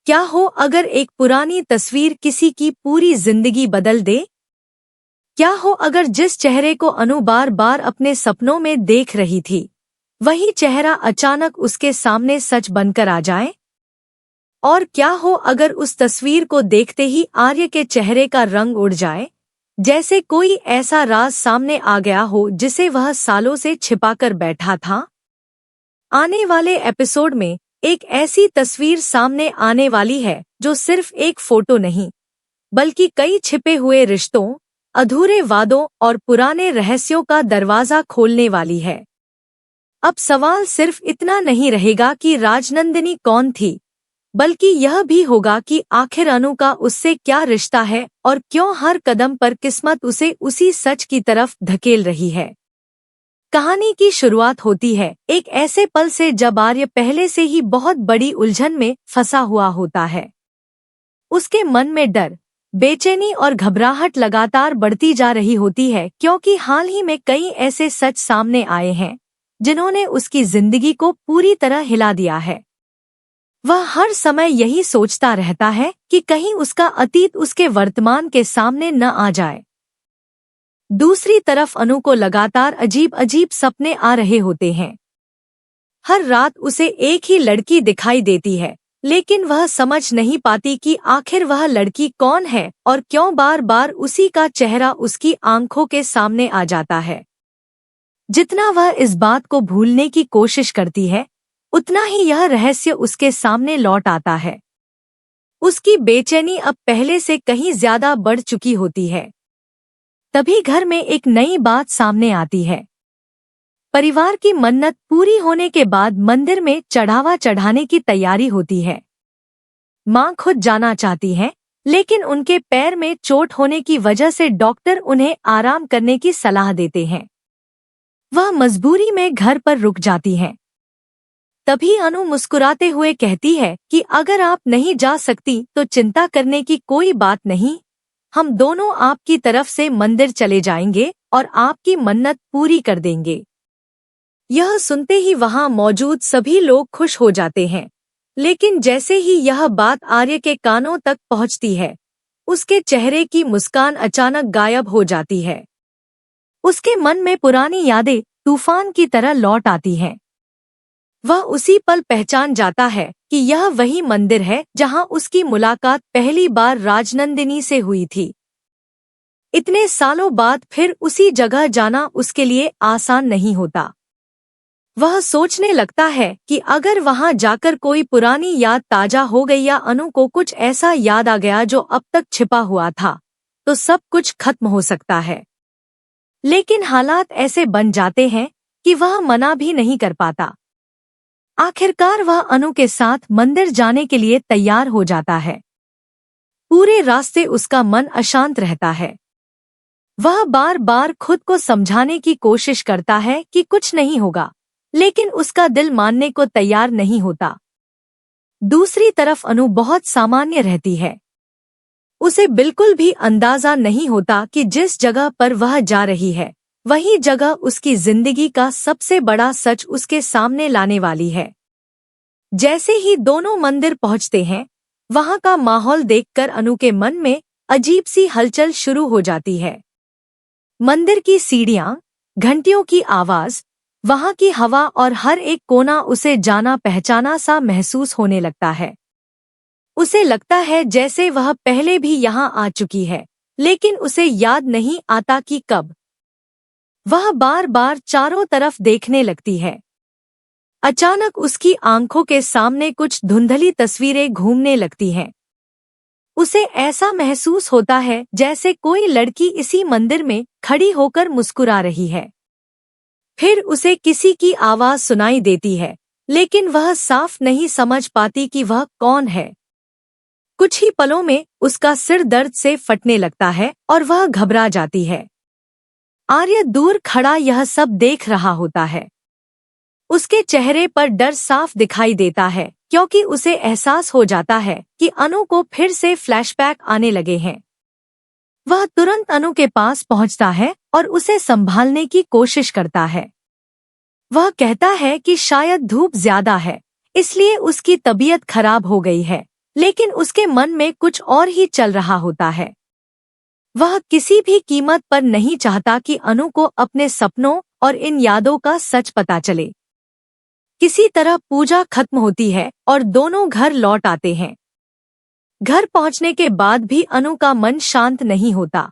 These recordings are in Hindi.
क्या हो अगर एक पुरानी तस्वीर किसी की पूरी जिंदगी बदल दे? क्या हो अगर जिस चेहरे को अनु बार बार अपने सपनों में देख रही थी, वही चेहरा अचानक उसके सामने सच बनकर आ जाए? और क्या हो अगर उस तस्वीर को देखते ही आर्य के चेहरे का रंग उड़ जाए, जैसे कोई ऐसा राज सामने आ गया हो जिसे वह सालों से छिपाकर बैठा था? आने वाले एपिसोड में एक ऐसी तस्वीर सामने आने वाली है जो सिर्फ एक फोटो नहीं, बल्कि कई छिपे हुए रिश्तों, अधूरे वादों और पुराने रहस्यों का दरवाजा खोलने वाली है। अब सवाल सिर्फ इतना नहीं रहेगा कि राजनंदिनी कौन थी, बल्कि यह भी होगा कि आखिर अनु का उससे क्या रिश्ता है और क्यों हर कदम पर किस्मत उसे उसी सच की तरफ धकेल रही है। कहानी की शुरुआत होती है एक ऐसे पल से जब आर्य पहले से ही बहुत बड़ी उलझन में फंसा हुआ होता है। उसके मन में डर, बेचैनी और घबराहट लगातार बढ़ती जा रही होती है, क्योंकि हाल ही में कई ऐसे सच सामने आए हैं जिन्होंने उसकी जिंदगी को पूरी तरह हिला दिया है। वह हर समय यही सोचता रहता है कि कहीं उसका अतीत उसके वर्तमान के सामने न आ जाए। दूसरी तरफ अनु को लगातार अजीब अजीब सपने आ रहे होते हैं। हर रात उसे एक ही लड़की दिखाई देती है, लेकिन वह समझ नहीं पाती कि आखिर वह लड़की कौन है और क्यों बार बार उसी का चेहरा उसकी आंखों के सामने आ जाता है। जितना वह इस बात को भूलने की कोशिश करती है, उतना ही यह रहस्य उसके सामने लौट आता है। उसकी बेचैनी अब पहले से कहीं ज्यादा बढ़ चुकी होती है। तभी घर में एक नई बात सामने आती है। परिवार की मन्नत पूरी होने के बाद मंदिर में चढ़ावा चढ़ाने की तैयारी होती है। मां खुद जाना चाहती हैं, लेकिन उनके पैर में चोट होने की वजह से डॉक्टर उन्हें आराम करने की सलाह देते हैं। वह मजबूरी में घर पर रुक जाती हैं। तभी अनु मुस्कुराते हुए कहती है कि अगर आप नहीं जा सकती तो चिंता करने की कोई बात नहीं, हम दोनों आपकी तरफ से मंदिर चले जाएंगे और आपकी मन्नत पूरी कर देंगे। यह सुनते ही वहां मौजूद सभी लोग खुश हो जाते हैं, लेकिन जैसे ही यह बात आर्य के कानों तक पहुंचती है, उसके चेहरे की मुस्कान अचानक गायब हो जाती है। उसके मन में पुरानी यादें तूफान की तरह लौट आती हैं। वह उसी पल पहचान जाता है कि यह वही मंदिर है जहां उसकी मुलाकात पहली बार राजनंदिनी से हुई थी। इतने सालों बाद फिर उसी जगह जाना उसके लिए आसान नहीं होता। वह सोचने लगता है कि अगर वहां जाकर कोई पुरानी याद ताजा हो गई या अनु को कुछ ऐसा याद आ गया जो अब तक छिपा हुआ था, तो सब कुछ खत्म हो सकता है। लेकिन हालात ऐसे बन जाते हैं कि वह मना भी नहीं कर पाता। आखिरकार वह अनु के साथ मंदिर जाने के लिए तैयार हो जाता है। पूरे रास्ते उसका मन अशांत रहता है। वह बार बार खुद को समझाने की कोशिश करता है कि कुछ नहीं होगा, लेकिन उसका दिल मानने को तैयार नहीं होता। दूसरी तरफ अनु बहुत सामान्य रहती है। उसे बिल्कुल भी अंदाजा नहीं होता कि जिस जगह पर वह जा रही है, वही जगह उसकी जिंदगी का सबसे बड़ा सच उसके सामने लाने वाली है। जैसे ही दोनों मंदिर पहुंचते हैं, वहां का माहौल देखकर अनु के मन में अजीब सी हलचल शुरू हो जाती है। मंदिर की सीढ़ियां, घंटियों की आवाज, वहां की हवा और हर एक कोना उसे जाना पहचाना सा महसूस होने लगता है। उसे लगता है जैसे वह पहले भी यहाँ आ चुकी है, लेकिन उसे याद नहीं आता कि कब। वह बार बार चारों तरफ देखने लगती है। अचानक उसकी आंखों के सामने कुछ धुंधली तस्वीरें घूमने लगती हैं। उसे ऐसा महसूस होता है जैसे कोई लड़की इसी मंदिर में खड़ी होकर मुस्कुरा रही है। फिर उसे किसी की आवाज सुनाई देती है, लेकिन वह साफ नहीं समझ पाती कि वह कौन है। कुछ ही पलों में उसका सिर दर्द से फटने लगता है और वह घबरा जाती है। आर्य दूर खड़ा यह सब देख रहा होता है। उसके चेहरे पर डर साफ दिखाई देता है, क्योंकि उसे एहसास हो जाता है कि अनु को फिर से फ्लैशबैक आने लगे हैं। वह तुरंत अनु के पास पहुंचता है और उसे संभालने की कोशिश करता है। वह कहता है कि शायद धूप ज्यादा है, इसलिए उसकी तबीयत खराब हो गई है, लेकिन उसके मन में कुछ और ही चल रहा होता है। वह किसी भी कीमत पर नहीं चाहता कि अनु को अपने सपनों और इन यादों का सच पता चले। किसी तरह पूजा खत्म होती है और दोनों घर लौट आते हैं। घर पहुंचने के बाद भी अनु का मन शांत नहीं होता।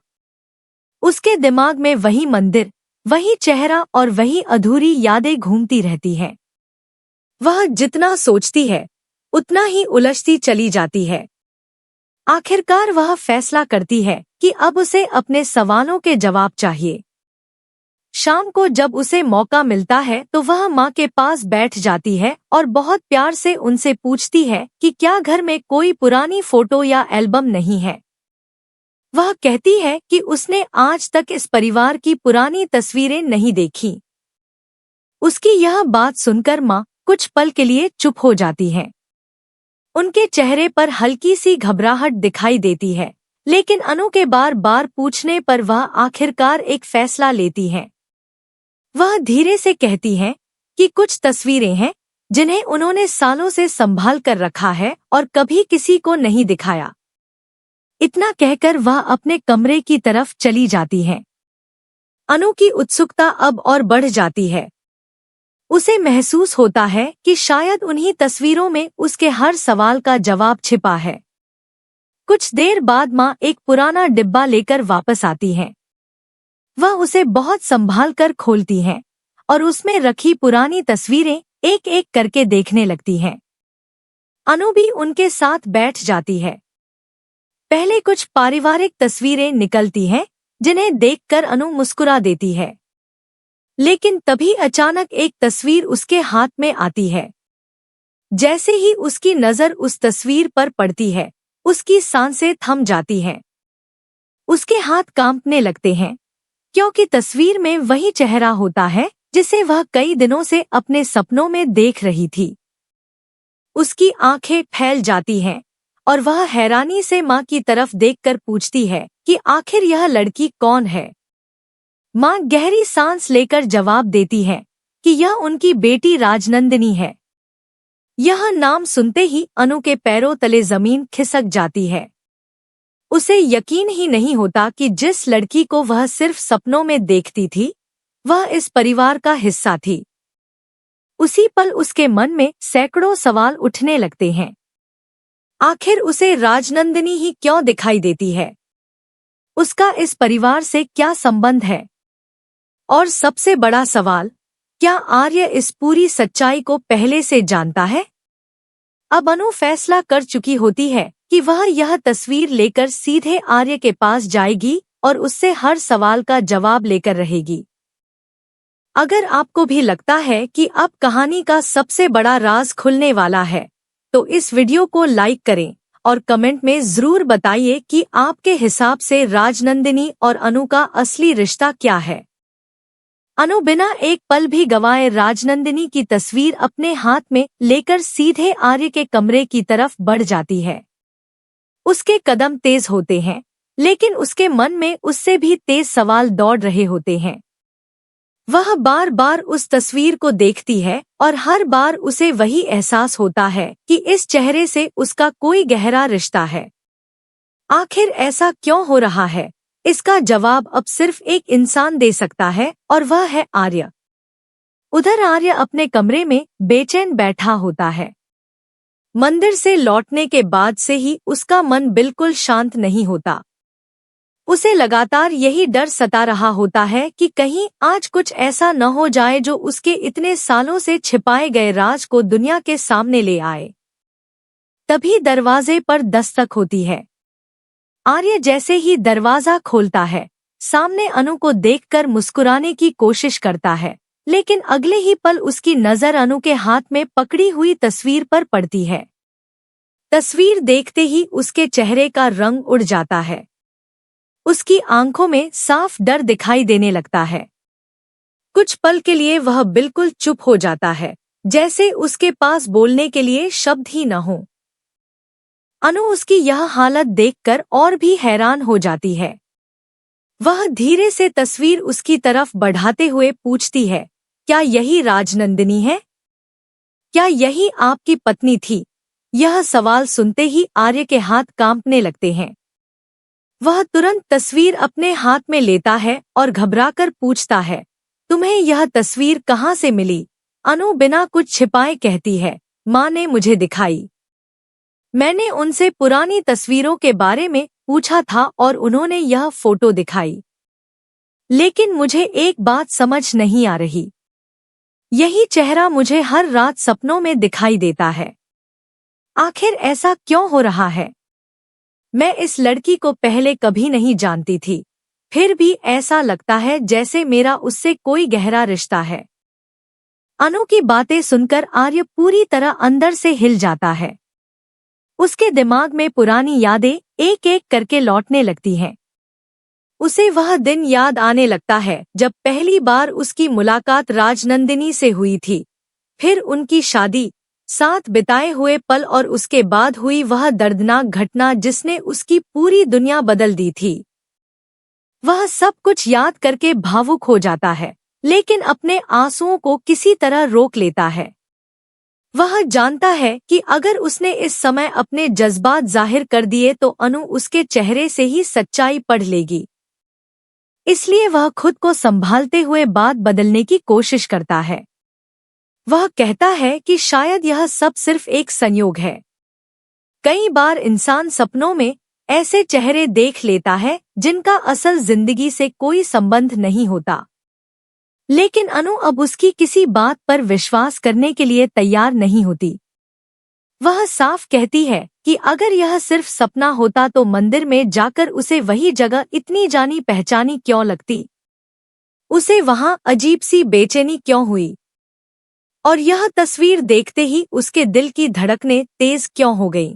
उसके दिमाग में वही मंदिर, वही चेहरा और वही अधूरी यादें घूमती रहती हैं। वह जितना सोचती है उतना ही उलझती चली जाती है। आखिरकार वह फैसला करती है कि अब उसे अपने सवालों के जवाब चाहिए। शाम को जब उसे मौका मिलता है तो वह माँ के पास बैठ जाती है और बहुत प्यार से उनसे पूछती है कि क्या घर में कोई पुरानी फोटो या एल्बम नहीं है। वह कहती है कि उसने आज तक इस परिवार की पुरानी तस्वीरें नहीं देखी। उसकी यह बात सुनकर माँ कुछ पल के लिए चुप हो जाती है। उनके चेहरे पर हल्की सी घबराहट दिखाई देती है, लेकिन अनु के बार बार पूछने पर वह आखिरकार एक फैसला लेती है। वह धीरे से कहती है कि कुछ तस्वीरें हैं जिन्हें उन्होंने सालों से संभाल कर रखा है और कभी किसी को नहीं दिखाया। इतना कहकर वह अपने कमरे की तरफ चली जाती है। अनु की उत्सुकता अब और बढ़ जाती है। उसे महसूस होता है कि शायद उन्हीं तस्वीरों में उसके हर सवाल का जवाब छिपा है। कुछ देर बाद माँ एक पुराना डिब्बा लेकर वापस आती हैं। वह उसे बहुत संभाल कर खोलती हैं और उसमें रखी पुरानी तस्वीरें एक एक करके देखने लगती हैं। अनु भी उनके साथ बैठ जाती है। पहले कुछ पारिवारिक तस्वीरें निकलती हैं जिन्हें देखकर अनु मुस्कुरा देती है, लेकिन तभी अचानक एक तस्वीर उसके हाथ में आती है। जैसे ही उसकी नजर उस तस्वीर पर पड़ती है, उसकी सांसें थम जाती हैं। उसके हाथ कांपने लगते हैं, क्योंकि तस्वीर में वही चेहरा होता है जिसे वह कई दिनों से अपने सपनों में देख रही थी। उसकी आंखें फैल जाती हैं और वह हैरानी से माँ की तरफ देखकर पूछती है कि आखिर यह लड़की कौन है। माँ गहरी सांस लेकर जवाब देती है कि यह उनकी बेटी राजनंदिनी है। यह नाम सुनते ही अनु के पैरों तले जमीन खिसक जाती है। उसे यकीन ही नहीं होता कि जिस लड़की को वह सिर्फ सपनों में देखती थी, वह इस परिवार का हिस्सा थी। उसी पल उसके मन में सैकड़ों सवाल उठने लगते हैं। आखिर उसे राजनंदिनी ही क्यों दिखाई देती है? उसका इस परिवार से क्या संबंध है? और सबसे बड़ा सवाल, क्या आर्य इस पूरी सच्चाई को पहले से जानता है? अब अनु फैसला कर चुकी होती है कि वह यह तस्वीर लेकर सीधे आर्य के पास जाएगी और उससे हर सवाल का जवाब लेकर रहेगी। अगर आपको भी लगता है कि अब कहानी का सबसे बड़ा राज खुलने वाला है, तो इस वीडियो को लाइक करें और कमेंट में जरूर बताइए कि आपके हिसाब से राजनंदिनी और अनु का असली रिश्ता क्या है। अनु बिना एक पल भी गवाए राजनंदिनी की तस्वीर अपने हाथ में लेकर सीधे आर्य के कमरे की तरफ बढ़ जाती है। उसके कदम तेज होते हैं, लेकिन उसके मन में उससे भी तेज सवाल दौड़ रहे होते हैं। वह बार बार उस तस्वीर को देखती है और हर बार उसे वही एहसास होता है कि इस चेहरे से उसका कोई गहरा रिश्ता है। आखिर ऐसा क्यों हो रहा है? इसका जवाब अब सिर्फ एक इंसान दे सकता है और वह है आर्य। उधर आर्य अपने कमरे में बेचैन बैठा होता है। मंदिर से लौटने के बाद से ही उसका मन बिल्कुल शांत नहीं होता। उसे लगातार यही डर सता रहा होता है कि कहीं आज कुछ ऐसा न हो जाए जो उसके इतने सालों से छिपाए गए राज को दुनिया के सामने ले आए। तभी दरवाजे पर दस्तक होती है। आर्य जैसे ही दरवाजा खोलता है, सामने अनु को देखकर मुस्कुराने की कोशिश करता है, लेकिन अगले ही पल उसकी नजर अनु के हाथ में पकड़ी हुई तस्वीर पर पड़ती है। तस्वीर देखते ही उसके चेहरे का रंग उड़ जाता है। उसकी आंखों में साफ डर दिखाई देने लगता है। कुछ पल के लिए वह बिल्कुल चुप हो जाता है, जैसे उसके पास बोलने के लिए शब्द ही न हो। अनु उसकी यह हालत देखकर और भी हैरान हो जाती है। वह धीरे से तस्वीर उसकी तरफ बढ़ाते हुए पूछती है, क्या यही राजनंदिनी है? क्या यही आपकी पत्नी थी यह सवाल सुनते ही आर्य के हाथ कांपने लगते हैं। वह तुरंत तस्वीर अपने हाथ में लेता है और घबराकर पूछता है, तुम्हें यह तस्वीर कहाँ से मिली? अनु बिना कुछ छिपाए कहती है, माँ ने मुझे दिखाई। मैंने उनसे पुरानी तस्वीरों के बारे में पूछा था और उन्होंने यह फोटो दिखाई। लेकिन मुझे एक बात समझ नहीं आ रही। यही चेहरा मुझे हर रात सपनों में दिखाई देता है। आखिर ऐसा क्यों हो रहा है? मैं इस लड़की को पहले कभी नहीं जानती थी, फिर भी ऐसा लगता है जैसे मेरा उससे कोई गहरा रिश्ता है। अनु की बातें सुनकर आर्य पूरी तरह अंदर से हिल जाता है। उसके दिमाग में पुरानी यादें एक एक करके लौटने लगती हैं। उसे वह दिन याद आने लगता है जब पहली बार उसकी मुलाकात राजनंदिनी से हुई थी, फिर उनकी शादी, साथ बिताए हुए पल और उसके बाद हुई वह दर्दनाक घटना जिसने उसकी पूरी दुनिया बदल दी थी। वह सब कुछ याद करके भावुक हो जाता है, लेकिन अपने आंसुओं को किसी तरह रोक लेता है। वह जानता है कि अगर उसने इस समय अपने जज्बात जाहिर कर दिए तो अनु उसके चेहरे से ही सच्चाई पढ़ लेगी। इसलिए वह खुद को संभालते हुए बात बदलने की कोशिश करता है। वह कहता है कि शायद यह सब सिर्फ एक संयोग है। कई बार इंसान सपनों में ऐसे चेहरे देख लेता है जिनका असल जिंदगी से कोई संबंध नहीं होता। लेकिन अनु अब उसकी किसी बात पर विश्वास करने के लिए तैयार नहीं होती। वह साफ कहती है कि अगर यह सिर्फ सपना होता तो मंदिर में जाकर उसे वही जगह इतनी जानी पहचानी क्यों लगती? उसे वहां अजीब सी बेचैनी क्यों हुई? और यह तस्वीर देखते ही उसके दिल की धड़कनें तेज क्यों हो गईं?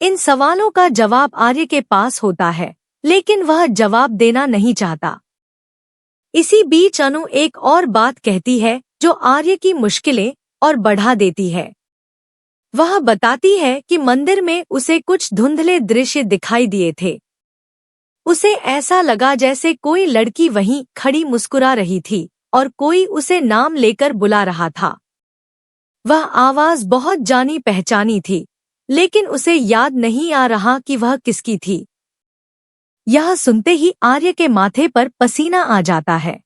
इन सवालों का जवाब आर्य के पास होता है, लेकिन वह जवाब देना नहीं चाहता। इसी बीच अनु एक और बात कहती है जो आर्य की मुश्किलें और बढ़ा देती है। वह बताती है कि मंदिर में उसे कुछ धुंधले दृश्य दिखाई दिए थे। उसे ऐसा लगा जैसे कोई लड़की वहीं खड़ी मुस्कुरा रही थी और कोई उसे नाम लेकर बुला रहा था। वह आवाज बहुत जानी पहचानी थी, लेकिन उसे याद नहीं आ रहा कि वह किसकी थी। यह सुनते ही आर्य के माथे पर पसीना आ जाता है।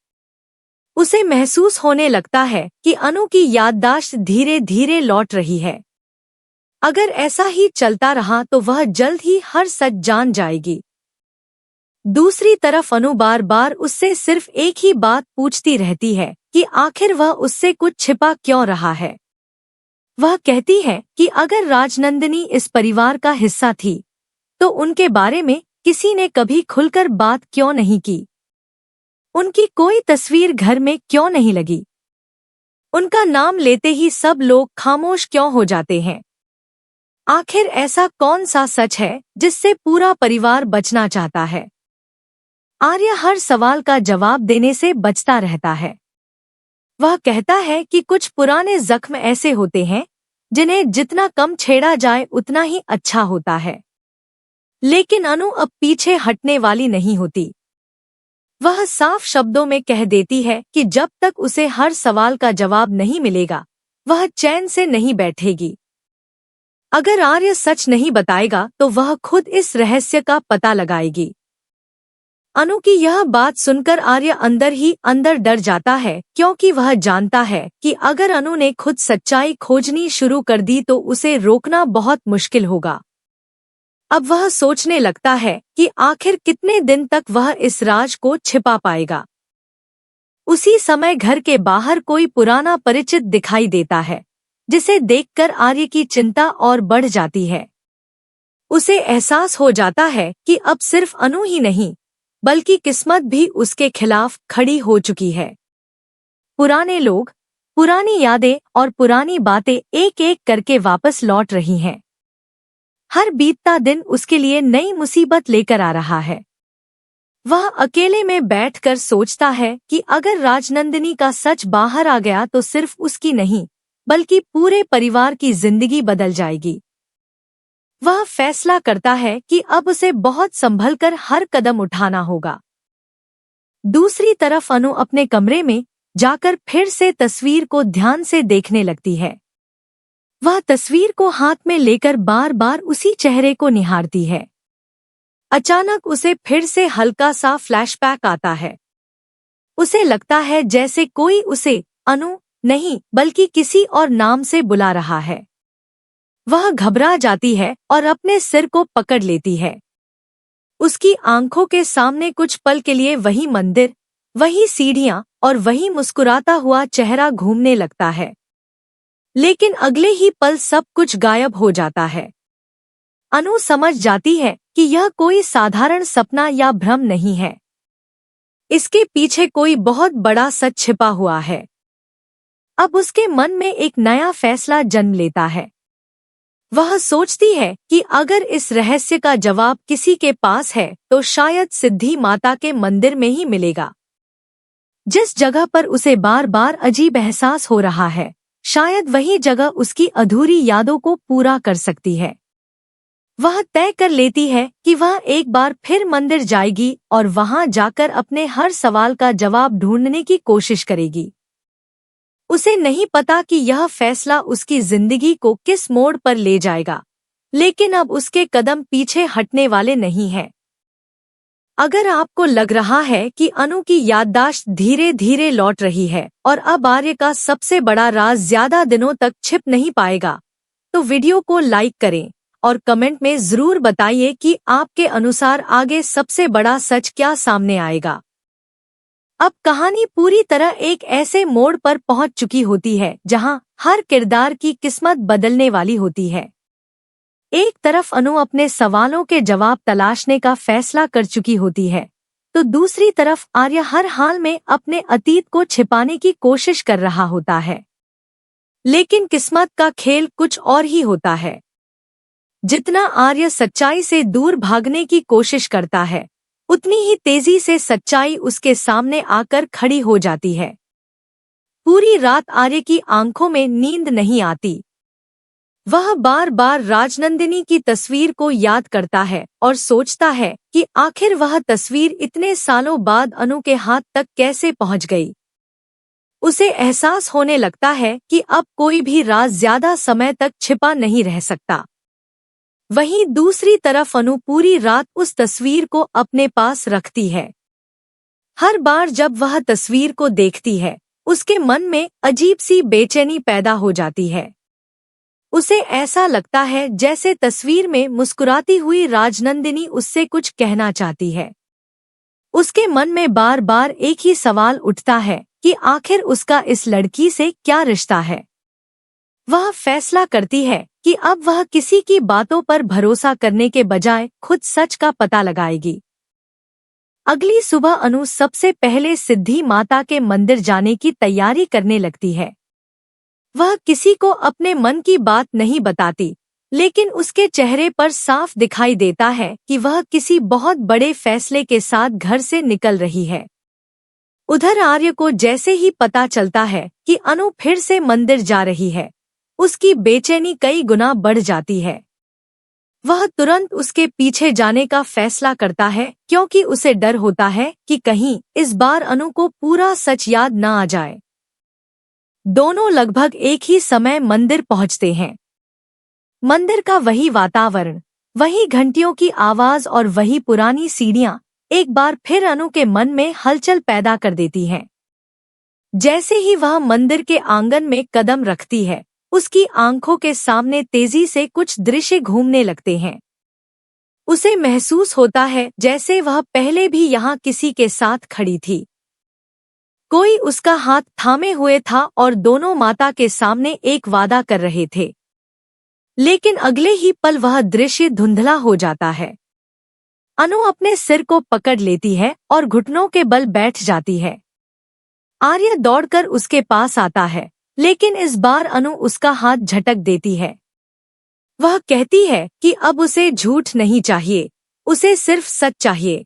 उसे महसूस होने लगता है कि अनु की याददाश्त धीरे धीरे लौट रही है। अगर ऐसा ही चलता रहा तो वह जल्द ही हर सच जान जाएगी। दूसरी तरफ अनु बार बार उससे सिर्फ एक ही बात पूछती रहती है कि आखिर वह उससे कुछ छिपा क्यों रहा है। वह कहती है कि अगर राजनंदिनी इस परिवार का हिस्सा थी तो उनके बारे में किसी ने कभी खुलकर बात क्यों नहीं की? उनकी कोई तस्वीर घर में क्यों नहीं लगी? उनका नाम लेते ही सब लोग खामोश क्यों हो जाते हैं? आखिर ऐसा कौन सा सच है जिससे पूरा परिवार बचना चाहता है? आर्य हर सवाल का जवाब देने से बचता रहता है। वह कहता है कि कुछ पुराने जख्म ऐसे होते हैं जिन्हें जितना कम छेड़ा जाए उतना ही अच्छा होता है। लेकिन अनु अब पीछे हटने वाली नहीं होती। वह साफ शब्दों में कह देती है कि जब तक उसे हर सवाल का जवाब नहीं मिलेगा, वह चैन से नहीं बैठेगी। अगर आर्य सच नहीं बताएगा तो वह खुद इस रहस्य का पता लगाएगी। अनु की यह बात सुनकर आर्य अंदर ही अंदर डर जाता है, क्योंकि वह जानता है कि अगर अनु ने खुद सच्चाई खोजनी शुरू कर दी तो उसे रोकना बहुत मुश्किल होगा। अब वह सोचने लगता है कि आखिर कितने दिन तक वह इस राज को छिपा पाएगा। उसी समय घर के बाहर कोई पुराना परिचित दिखाई देता है, जिसे देखकर आर्य की चिंता और बढ़ जाती है। उसे एहसास हो जाता है कि अब सिर्फ अनु ही नहीं, बल्कि किस्मत भी उसके खिलाफ खड़ी हो चुकी है। पुराने लोग, पुरानी यादें और पुरानी बातें एक एक करके वापस लौट रही हैं। हर बीतता दिन उसके लिए नई मुसीबत लेकर आ रहा है। वह अकेले में बैठकर सोचता है कि अगर राजनंदिनी का सच बाहर आ गया तो सिर्फ उसकी नहीं, बल्कि पूरे परिवार की जिंदगी बदल जाएगी। वह फैसला करता है कि अब उसे बहुत संभलकर हर कदम उठाना होगा। दूसरी तरफ अनु अपने कमरे में जाकर फिर से तस्वीर को ध्यान से देखने लगती है। वह तस्वीर को हाथ में लेकर बार बार उसी चेहरे को निहारती है। अचानक उसे फिर से हल्का सा फ्लैशबैक आता है। उसे लगता है जैसे कोई उसे अनु नहीं बल्कि किसी और नाम से बुला रहा है। वह घबरा जाती है और अपने सिर को पकड़ लेती है। उसकी आंखों के सामने कुछ पल के लिए वही मंदिर, वही सीढ़ियां और वही मुस्कुराता हुआ चेहरा घूमने लगता है। लेकिन अगले ही पल सब कुछ गायब हो जाता है। अनु समझ जाती है कि यह कोई साधारण सपना या भ्रम नहीं है। इसके पीछे कोई बहुत बड़ा सच छिपा हुआ है। अब उसके मन में एक नया फैसला जन्म लेता है। वह सोचती है कि अगर इस रहस्य का जवाब किसी के पास है तो शायद सिद्धि माता के मंदिर में ही मिलेगा। जिस जगह पर उसे बार बार अजीब एहसास हो रहा है, शायद वही जगह उसकी अधूरी यादों को पूरा कर सकती है। वह तय कर लेती है कि वह एक बार फिर मंदिर जाएगी और वहां जाकर अपने हर सवाल का जवाब ढूंढने की कोशिश करेगी। उसे नहीं पता कि यह फैसला उसकी जिंदगी को किस मोड़ पर ले जाएगा, लेकिन अब उसके कदम पीछे हटने वाले नहीं हैं। अगर आपको लग रहा है कि अनु की याददाश्त धीरे धीरे लौट रही है और अब आर्य का सबसे बड़ा राज ज्यादा दिनों तक छिप नहीं पाएगा, तो वीडियो को लाइक करें और कमेंट में जरूर बताइए कि आपके अनुसार आगे सबसे बड़ा सच क्या सामने आएगा। अब कहानी पूरी तरह एक ऐसे मोड़ पर पहुंच चुकी होती है जहां हर किरदार की किस्मत बदलने वाली होती है। एक तरफ अनु अपने सवालों के जवाब तलाशने का फैसला कर चुकी होती है, तो दूसरी तरफ आर्य हर हाल में अपने अतीत को छिपाने की कोशिश कर रहा होता है। लेकिन किस्मत का खेल कुछ और ही होता है। जितना आर्य सच्चाई से दूर भागने की कोशिश करता है, उतनी ही तेजी से सच्चाई उसके सामने आकर खड़ी हो जाती है। पूरी रात आर्य की आंखों में नींद नहीं आती। वह बार बार राजनंदिनी की तस्वीर को याद करता है और सोचता है कि आखिर वह तस्वीर इतने सालों बाद अनु के हाथ तक कैसे पहुंच गई। उसे एहसास होने लगता है कि अब कोई भी राज ज्यादा समय तक छिपा नहीं रह सकता। वहीं दूसरी तरफ अनु पूरी रात उस तस्वीर को अपने पास रखती है। हर बार जब वह तस्वीर को देखती है, उसके मन में अजीब सी बेचैनी पैदा हो जाती है। उसे ऐसा लगता है जैसे तस्वीर में मुस्कुराती हुई राजनंदिनी उससे कुछ कहना चाहती है। उसके मन में बार बार एक ही सवाल उठता है कि आखिर उसका इस लड़की से क्या रिश्ता है। वह फैसला करती है कि अब वह किसी की बातों पर भरोसा करने के बजाय खुद सच का पता लगाएगी। अगली सुबह अनु सबसे पहले सिद्धि माता के मंदिर जाने की तैयारी करने लगती है। वह किसी को अपने मन की बात नहीं बताती, लेकिन उसके चेहरे पर साफ दिखाई देता है कि वह किसी बहुत बड़े फैसले के साथ घर से निकल रही है। उधर आर्य को जैसे ही पता चलता है कि अनु फिर से मंदिर जा रही है, उसकी बेचैनी कई गुना बढ़ जाती है। वह तुरंत उसके पीछे जाने का फैसला करता है, क्योंकि उसे डर होता है कि कहीं इस बार अनु को पूरा सच याद न आ जाए। दोनों लगभग एक ही समय मंदिर पहुंचते हैं। मंदिर का वही वातावरण, वही घंटियों की आवाज और वही पुरानी सीढ़ियां एक बार फिर अनु के मन में हलचल पैदा कर देती हैं। जैसे ही वह मंदिर के आंगन में कदम रखती है, उसकी आंखों के सामने तेजी से कुछ दृश्य घूमने लगते हैं। उसे महसूस होता है जैसे वह पहले भी यहाँ किसी के साथ खड़ी थी। कोई उसका हाथ थामे हुए था और दोनों माता के सामने एक वादा कर रहे थे। लेकिन अगले ही पल वह दृश्य धुंधला हो जाता है। अनु अपने सिर को पकड़ लेती है और घुटनों के बल बैठ जाती है। आर्य दौड़कर उसके पास आता है, लेकिन इस बार अनु उसका हाथ झटक देती है। वह कहती है कि अब उसे झूठ नहीं चाहिए, उसे सिर्फ सच चाहिए।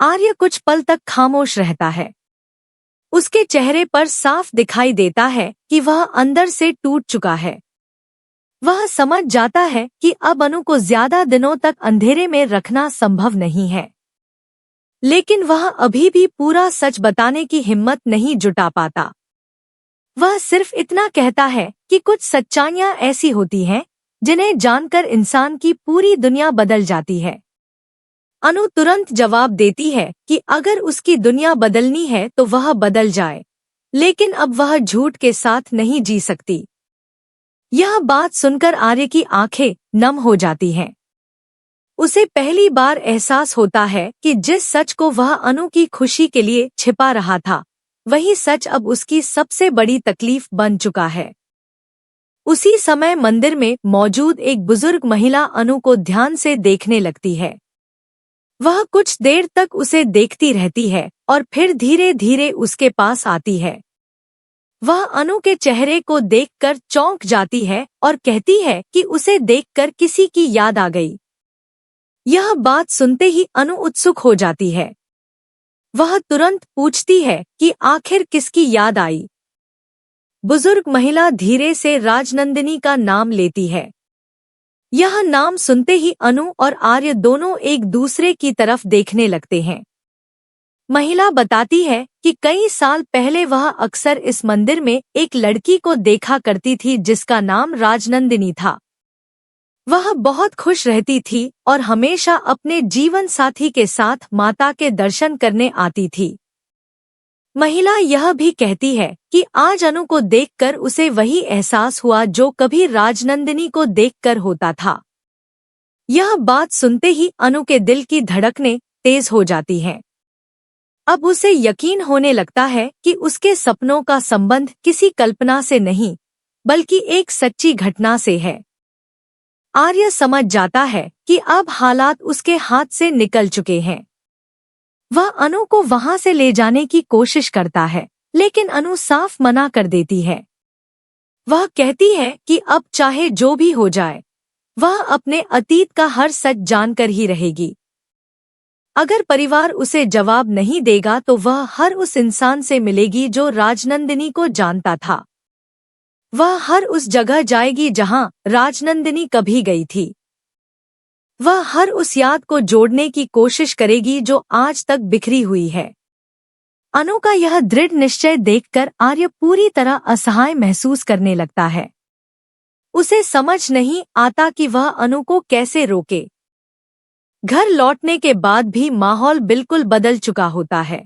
आर्य कुछ पल तक खामोश रहता है। उसके चेहरे पर साफ दिखाई देता है कि वह अंदर से टूट चुका है। वह समझ जाता है कि अब अनु को ज्यादा दिनों तक अंधेरे में रखना संभव नहीं है। लेकिन वह अभी भी पूरा सच बताने की हिम्मत नहीं जुटा पाता। वह सिर्फ इतना कहता है कि कुछ सच्चाइयां ऐसी होती हैं जिन्हें जानकर इंसान की पूरी दुनिया बदल जाती है। अनु तुरंत जवाब देती है कि अगर उसकी दुनिया बदलनी है तो वह बदल जाए, लेकिन अब वह झूठ के साथ नहीं जी सकती। यह बात सुनकर आर्य की आंखें नम हो जाती हैं। उसे पहली बार एहसास होता है कि जिस सच को वह अनु की खुशी के लिए छिपा रहा था, वही सच अब उसकी सबसे बड़ी तकलीफ बन चुका है। उसी समय मंदिर में मौजूद एक बुजुर्ग महिला अनु को ध्यान से देखने लगती है। वह कुछ देर तक उसे देखती रहती है और फिर धीरे धीरे उसके पास आती है। वह अनु के चेहरे को देखकर चौंक जाती है और कहती है कि उसे देखकर किसी की याद आ गई। यह बात सुनते ही अनु उत्सुक हो जाती है। वह तुरंत पूछती है कि आखिर किसकी याद आई। बुजुर्ग महिला धीरे से राजनंदिनी का नाम लेती है। यह नाम सुनते ही अनु और आर्य दोनों एक दूसरे की तरफ देखने लगते हैं। महिला बताती है कि कई साल पहले वह अक्सर इस मंदिर में एक लड़की को देखा करती थी जिसका नाम राजनंदिनी था। वह बहुत खुश रहती थी और हमेशा अपने जीवन साथी के साथ माता के दर्शन करने आती थी। महिला यह भी कहती है कि आज अनु को देखकर उसे वही एहसास हुआ जो कभी राजनंदिनी को देखकर होता था। यह बात सुनते ही अनु के दिल की धड़कनें तेज हो जाती हैं। अब उसे यकीन होने लगता है कि उसके सपनों का संबंध किसी कल्पना से नहीं, बल्कि एक सच्ची घटना से है। आर्य समझ जाता है कि अब हालात उसके हाथ से निकल चुके हैं। वह अनु को वहां से ले जाने की कोशिश करता है, लेकिन अनु साफ मना कर देती है। वह कहती है कि अब चाहे जो भी हो जाए, वह अपने अतीत का हर सच जानकर ही रहेगी। अगर परिवार उसे जवाब नहीं देगा तो वह हर उस इंसान से मिलेगी जो राजनंदिनी को जानता था। वह हर उस जगह जाएगी जहां राजनंदिनी कभी गई थी। वह हर उस याद को जोड़ने की कोशिश करेगी जो आज तक बिखरी हुई है। अनु का यह दृढ़ निश्चय देखकर आर्य पूरी तरह असहाय महसूस करने लगता है। उसे समझ नहीं आता कि वह अनु को कैसे रोके। घर लौटने के बाद भी माहौल बिल्कुल बदल चुका होता है।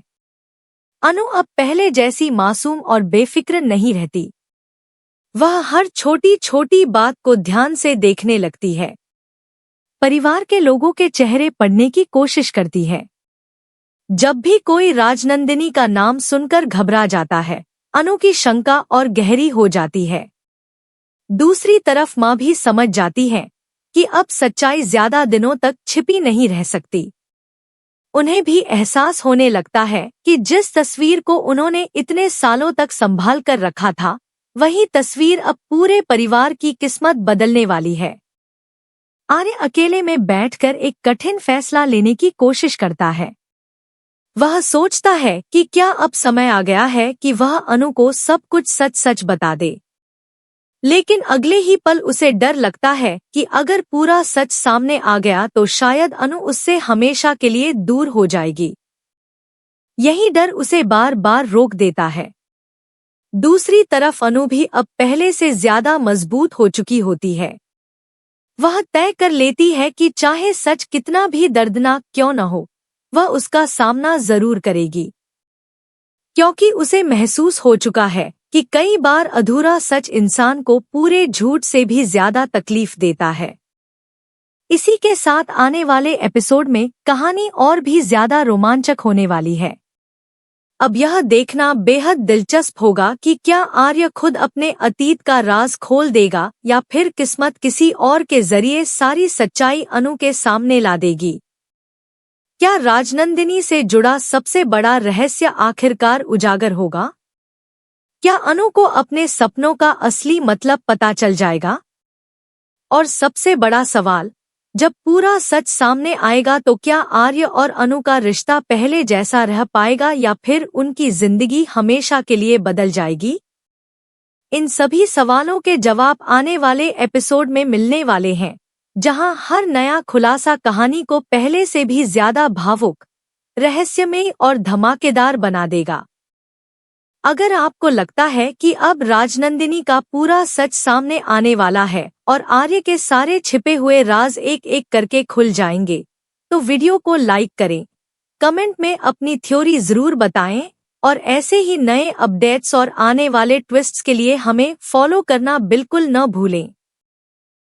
अनु अब पहले जैसी मासूम और बेफिक्र नहीं रहती। वह हर छोटी छोटी बात को ध्यान से देखने लगती है। परिवार के लोगों के चेहरे पढ़ने की कोशिश करती है। जब भी कोई राजनंदिनी का नाम सुनकर घबरा जाता है, अनु की शंका और गहरी हो जाती है। दूसरी तरफ माँ भी समझ जाती है कि अब सच्चाई ज्यादा दिनों तक छिपी नहीं रह सकती। उन्हें भी एहसास होने लगता है कि जिस तस्वीर को उन्होंने इतने सालों तक संभाल कर रखा था, वही तस्वीर अब पूरे परिवार की किस्मत बदलने वाली है। आर्य अकेले में बैठकर एक कठिन फैसला लेने की कोशिश करता है। वह सोचता है कि क्या अब समय आ गया है कि वह अनु को सब कुछ सच सच बता दे। लेकिन अगले ही पल उसे डर लगता है कि अगर पूरा सच सामने आ गया तो शायद अनु उससे हमेशा के लिए दूर हो जाएगी। यही डर उसे बार बार रोक देता है। दूसरी तरफ अनु भी अब पहले से ज्यादा मजबूत हो चुकी होती है। वह तय कर लेती है कि चाहे सच कितना भी दर्दनाक क्यों न हो, वह उसका सामना जरूर करेगी। क्योंकि उसे महसूस हो चुका है कि कई बार अधूरा सच इंसान को पूरे झूठ से भी ज्यादा तकलीफ देता है। इसी के साथ आने वाले एपिसोड में कहानी और भी ज्यादा रोमांचक होने वाली है। अब यह देखना बेहद दिलचस्प होगा कि क्या आर्य खुद अपने अतीत का राज खोल देगा या फिर किस्मत किसी और के जरिए सारी सच्चाई अनु के सामने ला देगी। क्या राजनंदिनी से जुड़ा सबसे बड़ा रहस्य आखिरकार उजागर होगा? क्या अनु को अपने सपनों का असली मतलब पता चल जाएगा? और सबसे बड़ा सवाल, जब पूरा सच सामने आएगा तो क्या आर्य और अनु का रिश्ता पहले जैसा रह पाएगा या फिर उनकी जिंदगी हमेशा के लिए बदल जाएगी? इन सभी सवालों के जवाब आने वाले एपिसोड में मिलने वाले हैं, जहां हर नया खुलासा कहानी को पहले से भी ज्यादा भावुक, रहस्यमयी और धमाकेदार बना देगा। अगर आपको लगता है कि अब राजनंदिनी का पूरा सच सामने आने वाला है और आर्य के सारे छिपे हुए राज एक एक करके खुल जाएंगे, तो वीडियो को लाइक करें, कमेंट में अपनी थ्योरी जरूर बताएं और ऐसे ही नए अपडेट्स और आने वाले ट्विस्ट्स के लिए हमें फॉलो करना बिल्कुल न भूलें।